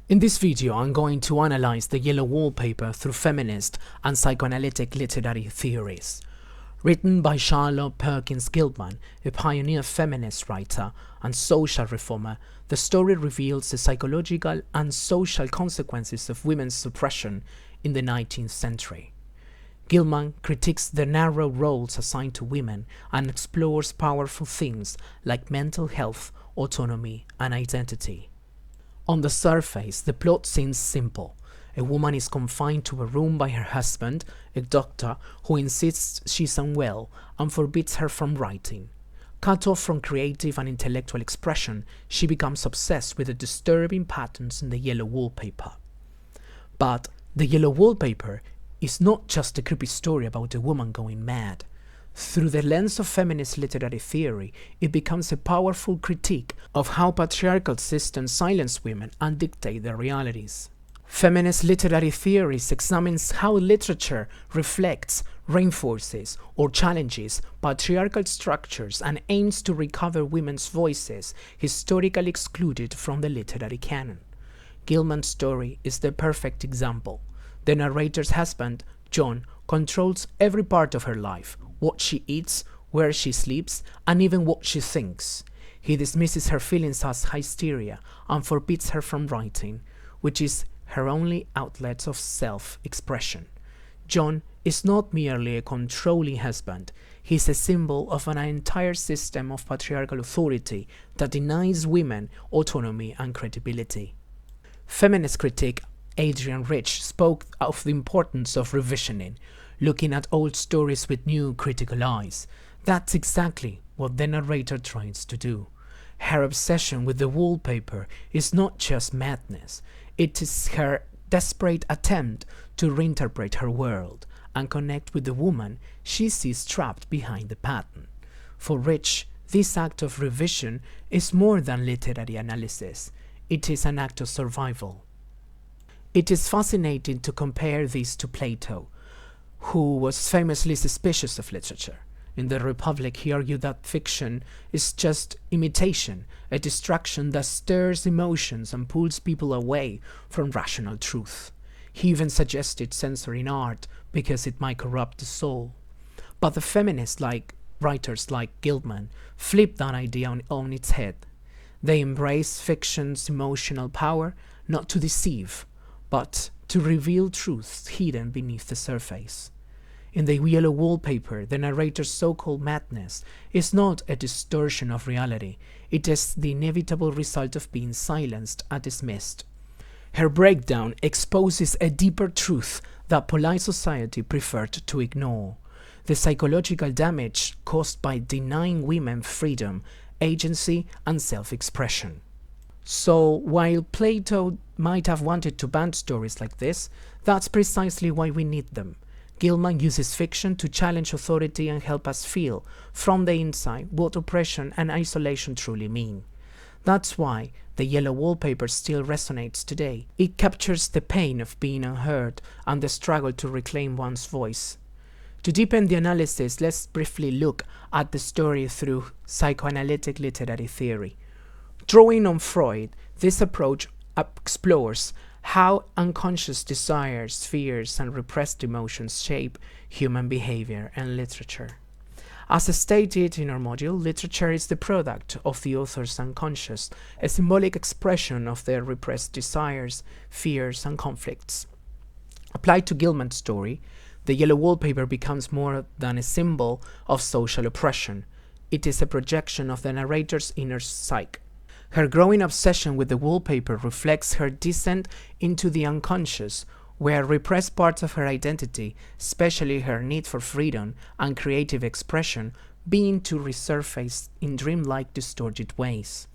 In this video, I'm going to analyze the Yellow Wallpaper through feminist and psychoanalytic literary theories. Written by Charlotte Perkins Gilman, a pioneer feminist writer and social reformer, the story reveals the psychological and social consequences of women's suppression in the 19th century. Gilman critiques the narrow roles assigned to women and explores powerful themes like mental health, autonomy, and identity. On the surface, the plot seems simple. A woman is confined to a room by her husband, a doctor, who insists she's unwell and forbids her from writing. Cut off from creative and intellectual expression, she becomes obsessed with the disturbing patterns in the yellow wallpaper. But the Yellow Wallpaper is not just a creepy story about a woman going mad. Through the lens of feminist literary theory, it becomes a powerful critique of how patriarchal systems silence women and dictate their realities. Feminist literary theories examines how literature reflects, reinforces, or challenges patriarchal structures and aims to recover women's voices historically excluded from the literary canon. Gilman's story is the perfect example. The narrator's husband, John, controls every part of her life: what she eats, where she sleeps, and even what she thinks. He dismisses her feelings as hysteria and forbids her from writing, which is her only outlet of self-expression. John is not merely a controlling husband, he is a symbol of an entire system of patriarchal authority that denies women autonomy and credibility. Feminist critic Adrienne Rich spoke of the importance of revisioning, looking at old stories with new critical eyes. That's exactly what the narrator tries to do. Her obsession with the wallpaper is not just madness, it is her desperate attempt to reinterpret her world and connect with the woman she sees trapped behind the pattern. For Rich, this act of revision is more than literary analysis, it is an act of survival. It is fascinating to compare this to Plato, who was famously suspicious of literature. In The Republic, he argued that fiction is just imitation, a distraction that stirs emotions and pulls people away from rational truth. He even suggested censoring art because it might corrupt the soul. But the feminists, like writers like Gilman, flip that idea on its head. They embrace fiction's emotional power not to deceive, but to reveal truths hidden beneath the surface. In the Yellow Wallpaper, the narrator's so-called madness is not a distortion of reality, it is the inevitable result of being silenced and dismissed. Her breakdown exposes a deeper truth that polite society preferred to ignore: the psychological damage caused by denying women freedom, agency, and self-expression. So, while Plato might have wanted to ban stories like this, that's precisely why we need them. Gilman uses fiction to challenge authority and help us feel, from the inside, what oppression and isolation truly mean. That's why the Yellow Wallpaper still resonates today. It captures the pain of being unheard and the struggle to reclaim one's voice. To deepen the analysis, let's briefly look at the story through psychoanalytic literary theory. Drawing on Freud, this approach explores how unconscious desires, fears, and repressed emotions shape human behavior and literature. As stated in our module, literature is the product of the author's unconscious, a symbolic expression of their repressed desires, fears, and conflicts. Applied to Gilman's story, the Yellow Wallpaper becomes more than a symbol of social oppression. It is a projection of the narrator's inner psyche. Her growing obsession with the wallpaper reflects her descent into the unconscious, where repressed parts of her identity, especially her need for freedom and creative expression, begin to resurface in dreamlike, distorted ways.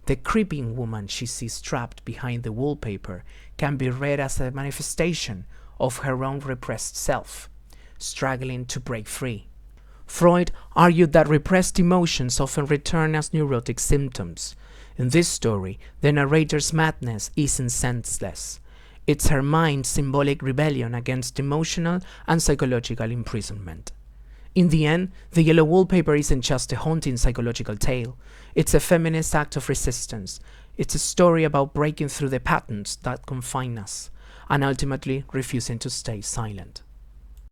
The creeping woman she sees trapped behind the wallpaper can be read as a manifestation of her own repressed self, struggling to break free. Freud argued that repressed emotions often return as neurotic symptoms. In this story, the narrator's madness isn't senseless. It's her mind's symbolic rebellion against emotional and psychological imprisonment. In the end, The Yellow Wallpaper isn't just a haunting psychological tale. It's a feminist act of resistance. It's a story about breaking through the patterns that confine us, and ultimately refusing to stay silent.